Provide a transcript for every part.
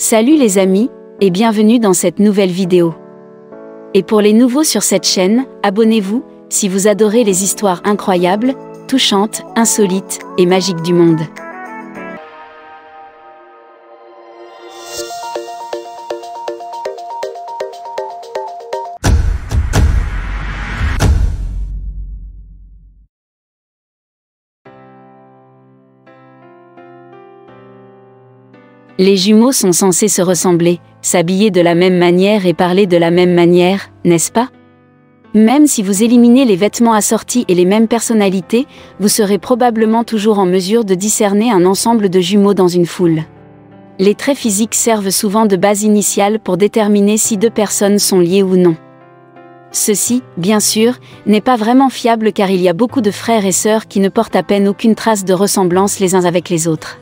Salut les amis, et bienvenue dans cette nouvelle vidéo. Et pour les nouveaux sur cette chaîne, abonnez-vous, si vous adorez les histoires incroyables, touchantes, insolites et magiques du monde. Les jumeaux sont censés se ressembler, s'habiller de la même manière et parler de la même manière, n'est-ce pas? Même si vous éliminez les vêtements assortis et les mêmes personnalités, vous serez probablement toujours en mesure de discerner un ensemble de jumeaux dans une foule. Les traits physiques servent souvent de base initiale pour déterminer si deux personnes sont liées ou non. Ceci, bien sûr, n'est pas vraiment fiable car il y a beaucoup de frères et sœurs qui ne portent à peine aucune trace de ressemblance les uns avec les autres.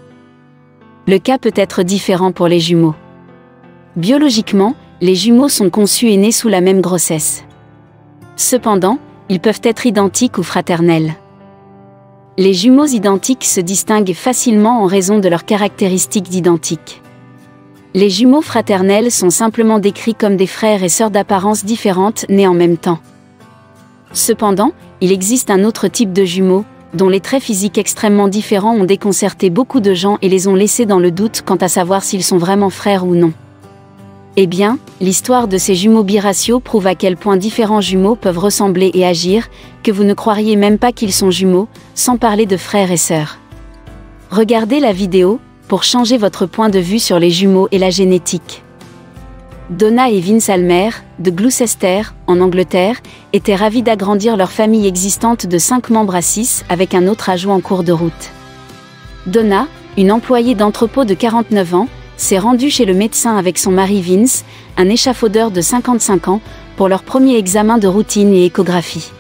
Le cas peut être différent pour les jumeaux. Biologiquement, les jumeaux sont conçus et nés sous la même grossesse. Cependant, ils peuvent être identiques ou fraternels. Les jumeaux identiques se distinguent facilement en raison de leurs caractéristiques d'identique. Les jumeaux fraternels sont simplement décrits comme des frères et sœurs d'apparence différente nés en même temps. Cependant, il existe un autre type de jumeaux, dont les traits physiques extrêmement différents ont déconcerté beaucoup de gens et les ont laissés dans le doute quant à savoir s'ils sont vraiment frères ou non. Eh bien, l'histoire de ces jumeaux biraciaux prouve à quel point différents jumeaux peuvent ressembler et agir, que vous ne croiriez même pas qu'ils sont jumeaux, sans parler de frères et sœurs. Regardez la vidéo, pour changer votre point de vue sur les jumeaux et la génétique. Donna et Vince Almer, de Gloucester, en Angleterre, étaient ravis d'agrandir leur famille existante de 5 membres à 6 avec un autre ajout en cours de route. Donna, une employée d'entrepôt de 49 ans, s'est rendue chez le médecin avec son mari Vince, un échafaudeur de 55 ans, pour leur premier examen de routine et échographie.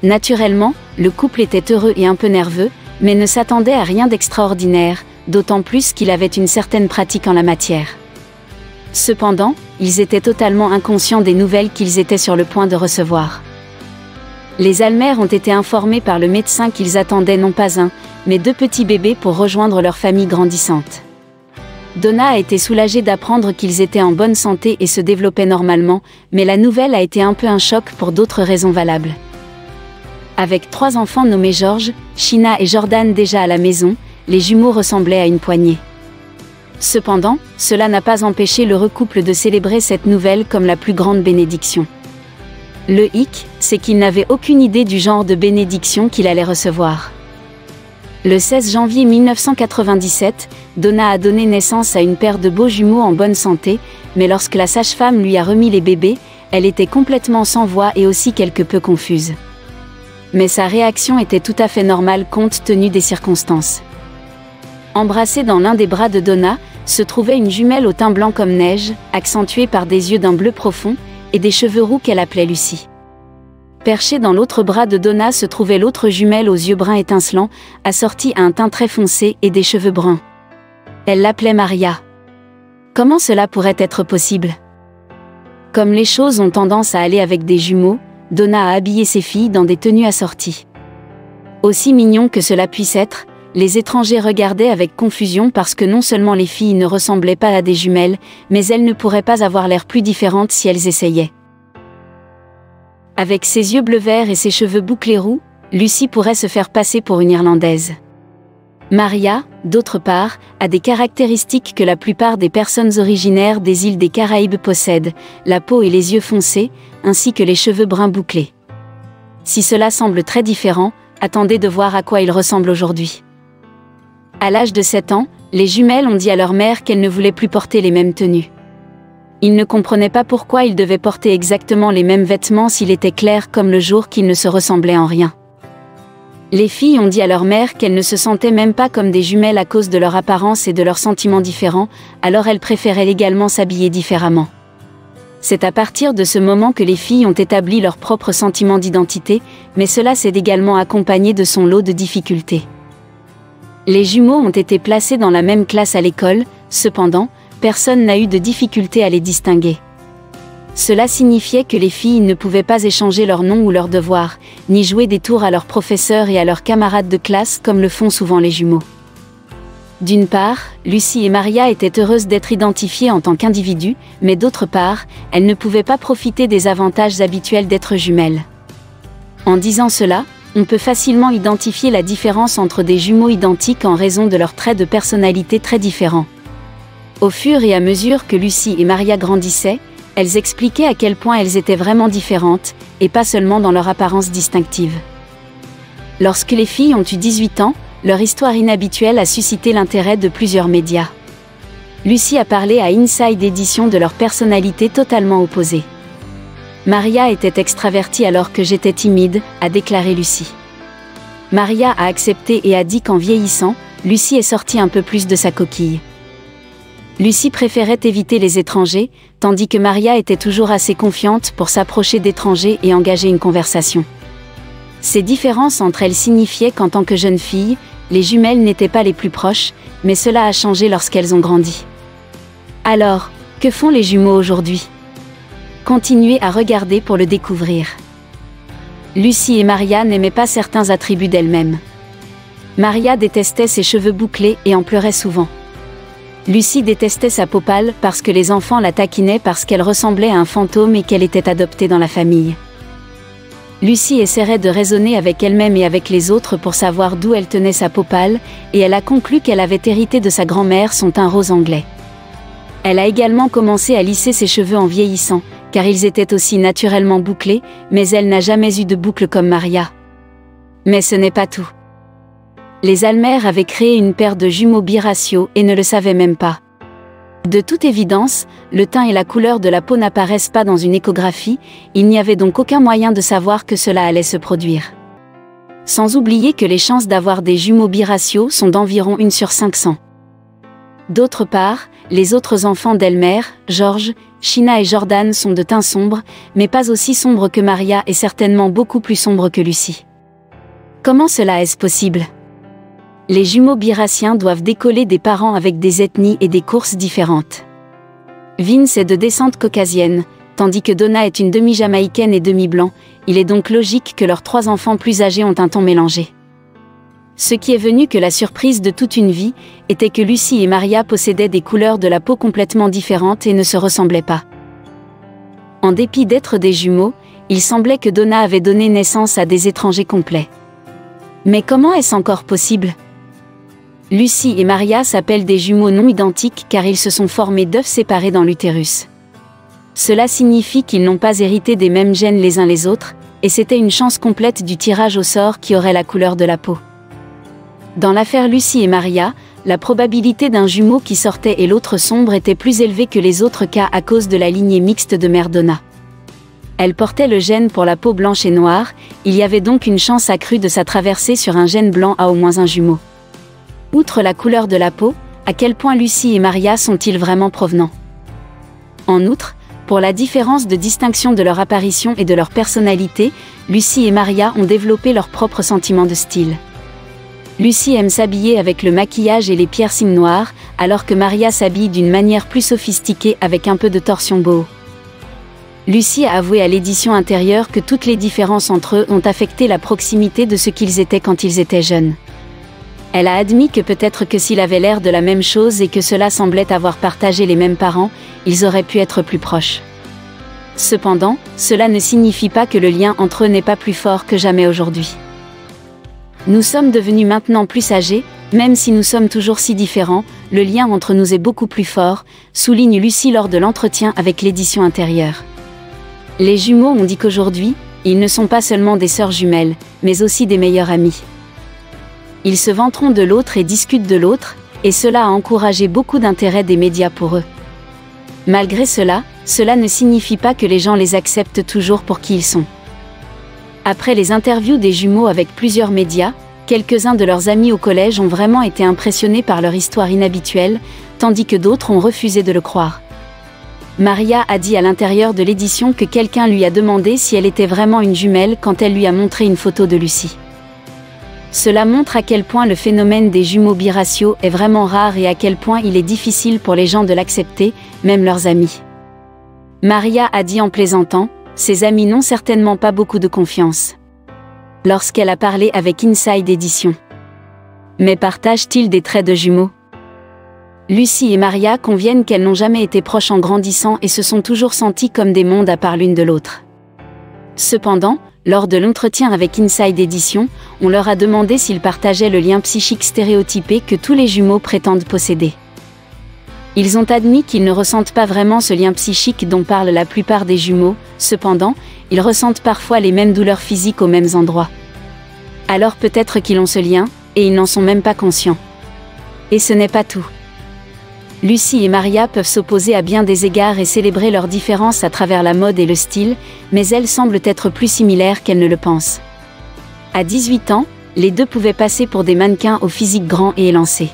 Naturellement, le couple était heureux et un peu nerveux, mais ne s'attendait à rien d'extraordinaire, d'autant plus qu'il avait une certaine pratique en la matière. Cependant, ils étaient totalement inconscients des nouvelles qu'ils étaient sur le point de recevoir. Les Almer ont été informés par le médecin qu'ils attendaient non pas un, mais 2 petits bébés pour rejoindre leur famille grandissante. Donna a été soulagée d'apprendre qu'ils étaient en bonne santé et se développaient normalement, mais la nouvelle a été un peu un choc pour d'autres raisons valables. Avec 3 enfants nommés George, Sheena et Jordan déjà à la maison, les jumeaux ressemblaient à une poignée. Cependant, cela n'a pas empêché l'heureux couple de célébrer cette nouvelle comme la plus grande bénédiction. Le hic, c'est qu'il n'avait aucune idée du genre de bénédiction qu'il allait recevoir. Le 16 janvier 1997, Donna a donné naissance à une paire de beaux jumeaux en bonne santé, mais lorsque la sage-femme lui a remis les bébés, elle était complètement sans voix et aussi quelque peu confuse. Mais sa réaction était tout à fait normale compte tenu des circonstances. Embrassée dans l'un des bras de Donna, se trouvait une jumelle au teint blanc comme neige, accentuée par des yeux d'un bleu profond, et des cheveux roux qu'elle appelait Lucie. Perchée dans l'autre bras de Donna se trouvait l'autre jumelle aux yeux bruns étincelants, assortie à un teint très foncé et des cheveux bruns. Elle l'appelait Maria. Comment cela pourrait être possible? Comme les choses ont tendance à aller avec des jumeaux, Donna a habillé ses filles dans des tenues assorties. Aussi mignon que cela puisse être, les étrangers regardaient avec confusion parce que non seulement les filles ne ressemblaient pas à des jumelles, mais elles ne pourraient pas avoir l'air plus différentes si elles essayaient. Avec ses yeux bleu vert et ses cheveux bouclés roux, Lucie pourrait se faire passer pour une Irlandaise. Maria, d'autre part, a des caractéristiques que la plupart des personnes originaires des îles des Caraïbes possèdent, la peau et les yeux foncés, ainsi que les cheveux bruns bouclés. Si cela semble très différent, attendez de voir à quoi ils ressemblent aujourd'hui. À l'âge de 7 ans, les jumelles ont dit à leur mère qu'elles ne voulaient plus porter les mêmes tenues. Ils ne comprenaient pas pourquoi ils devaient porter exactement les mêmes vêtements s'il était clair comme le jour qu'ils ne se ressemblaient en rien. Les filles ont dit à leur mère qu'elles ne se sentaient même pas comme des jumelles à cause de leur apparence et de leurs sentiments différents, alors elles préféraient également s'habiller différemment. C'est à partir de ce moment que les filles ont établi leur propre sentiment d'identité, mais cela s'est également accompagné de son lot de difficultés. Les jumeaux ont été placés dans la même classe à l'école, cependant, personne n'a eu de difficulté à les distinguer. Cela signifiait que les filles ne pouvaient pas échanger leurs noms ou leurs devoirs, ni jouer des tours à leurs professeurs et à leurs camarades de classe comme le font souvent les jumeaux. D'une part, Lucie et Maria étaient heureuses d'être identifiées en tant qu'individus, mais d'autre part, elles ne pouvaient pas profiter des avantages habituels d'être jumelles. En disant cela, on peut facilement identifier la différence entre des jumeaux identiques en raison de leurs traits de personnalité très différents. Au fur et à mesure que Lucie et Maria grandissaient, elles expliquaient à quel point elles étaient vraiment différentes, et pas seulement dans leur apparence distinctive. Lorsque les filles ont eu 18 ans, leur histoire inhabituelle a suscité l'intérêt de plusieurs médias. Lucie a parlé à Inside Édition de leur personnalité totalement opposée. Maria était extravertie alors que j'étais timide, a déclaré Lucie. Maria a accepté et a dit qu'en vieillissant, Lucie est sortie un peu plus de sa coquille. Lucie préférait éviter les étrangers, tandis que Maria était toujours assez confiante pour s'approcher d'étrangers et engager une conversation. Ces différences entre elles signifiaient qu'en tant que jeunes filles, les jumelles n'étaient pas les plus proches, mais cela a changé lorsqu'elles ont grandi. Alors, que font les jumeaux aujourd'hui? Continuez à regarder pour le découvrir. Lucie et Maria n'aimaient pas certains attributs d'elles-mêmes. Maria détestait ses cheveux bouclés et en pleurait souvent. Lucie détestait sa peau pâle parce que les enfants la taquinaient parce qu'elle ressemblait à un fantôme et qu'elle était adoptée dans la famille. Lucie essaierait de raisonner avec elle-même et avec les autres pour savoir d'où elle tenait sa peau pâle, et elle a conclu qu'elle avait hérité de sa grand-mère son teint rose anglais. Elle a également commencé à lisser ses cheveux en vieillissant, car ils étaient aussi naturellement bouclés, mais elle n'a jamais eu de boucles comme Maria. Mais ce n'est pas tout. Les Almer avaient créé une paire de jumeaux biraciaux et ne le savaient même pas. De toute évidence, le teint et la couleur de la peau n'apparaissent pas dans une échographie, il n'y avait donc aucun moyen de savoir que cela allait se produire. Sans oublier que les chances d'avoir des jumeaux biraciaux sont d'environ 1 sur 500. D'autre part, les autres enfants d'Elmer, George, Sheena et Jordan sont de teint sombre, mais pas aussi sombre que Maria et certainement beaucoup plus sombre que Lucie. Comment cela est-ce possible? Les jumeaux biraciens doivent décoller des parents avec des ethnies et des courses différentes. Vince est de descente caucasienne, tandis que Donna est une demi-jamaïcaine et demi-blanc, il est donc logique que leurs 3 enfants plus âgés ont un ton mélangé. Ce qui est venu que la surprise de toute une vie, était que Lucie et Maria possédaient des couleurs de la peau complètement différentes et ne se ressemblaient pas. En dépit d'être des jumeaux, il semblait que Donna avait donné naissance à des étrangers complets. Mais comment est-ce encore possible? Lucie et Maria s'appellent des jumeaux non identiques car ils se sont formés d'œufs séparés dans l'utérus. Cela signifie qu'ils n'ont pas hérité des mêmes gènes les uns les autres, et c'était une chance complète du tirage au sort qui aurait la couleur de la peau. Dans l'affaire Lucie et Maria, la probabilité d'un jumeau qui sortait et l'autre sombre était plus élevée que les autres cas à cause de la lignée mixte de mère Donna. Elle portait le gène pour la peau blanche et noire, il y avait donc une chance accrue de s'atraverser sur un gène blanc à au moins un jumeau. Outre la couleur de la peau, à quel point Lucie et Maria sont-ils vraiment provenants? En outre, pour la différence de distinction de leur apparition et de leur personnalité, Lucie et Maria ont développé leur propre sentiment de style. Lucie aime s'habiller avec le maquillage et les piercings noirs, alors que Maria s'habille d'une manière plus sophistiquée avec un peu de torsion boho. Lucie a avoué à l'édition intérieure que toutes les différences entre eux ont affecté la proximité de ce qu'ils étaient quand ils étaient jeunes. Elle a admis que peut-être que s'il avait l'air de la même chose et que cela semblait avoir partagé les mêmes parents, ils auraient pu être plus proches. Cependant, cela ne signifie pas que le lien entre eux n'est pas plus fort que jamais aujourd'hui. Nous sommes devenus maintenant plus âgés, même si nous sommes toujours si différents, le lien entre nous est beaucoup plus fort, souligne Lucie lors de l'entretien avec l'édition intérieure. Les jumeaux ont dit qu'aujourd'hui, ils ne sont pas seulement des sœurs jumelles, mais aussi des meilleurs amis. Ils se vanteront de l'autre et discutent de l'autre, et cela a encouragé beaucoup d'intérêt des médias pour eux. Malgré cela, cela ne signifie pas que les gens les acceptent toujours pour qui ils sont. Après les interviews des jumeaux avec plusieurs médias, quelques-uns de leurs amis au collège ont vraiment été impressionnés par leur histoire inhabituelle, tandis que d'autres ont refusé de le croire. Maria a dit à l'intérieur de l'édition que quelqu'un lui a demandé si elle était vraiment une jumelle quand elle lui a montré une photo de Lucie. Cela montre à quel point le phénomène des jumeaux biraciaux est vraiment rare et à quel point il est difficile pour les gens de l'accepter, même leurs amis. Maria a dit en plaisantant, ses amis n'ont certainement pas beaucoup de confiance. Lorsqu'elle a parlé avec Inside Édition. Mais partagent-ils des traits de jumeaux? Lucy et Maria conviennent qu'elles n'ont jamais été proches en grandissant et se sont toujours senties comme des mondes à part l'une de l'autre. Cependant, lors de l'entretien avec Inside Edition, on leur a demandé s'ils partageaient le lien psychique stéréotypé que tous les jumeaux prétendent posséder. Ils ont admis qu'ils ne ressentent pas vraiment ce lien psychique dont parlent la plupart des jumeaux, cependant, ils ressentent parfois les mêmes douleurs physiques aux mêmes endroits. Alors peut-être qu'ils ont ce lien, et ils n'en sont même pas conscients. Et ce n'est pas tout. Lucy et Maria peuvent s'opposer à bien des égards et célébrer leurs différences à travers la mode et le style, mais elles semblent être plus similaires qu'elles ne le pensent. À 18 ans, les deux pouvaient passer pour des mannequins au physique grand et élancé.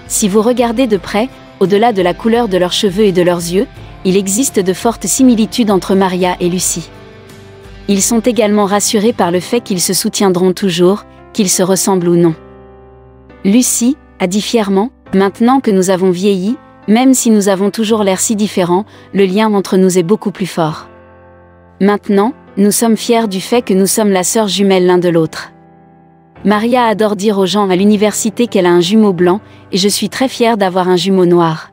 Si vous regardez de près, au-delà de la couleur de leurs cheveux et de leurs yeux, il existe de fortes similitudes entre Maria et Lucy. Ils sont également rassurés par le fait qu'ils se soutiendront toujours, qu'ils se ressemblent ou non. Lucy a dit fièrement, « Maintenant que nous avons vieilli, même si nous avons toujours l'air si différents, le lien entre nous est beaucoup plus fort. Maintenant, nous sommes fiers du fait que nous sommes la sœur jumelle l'un de l'autre. » Maria adore dire aux gens à l'université qu'elle a un jumeau blanc, et je suis très fière d'avoir un jumeau noir.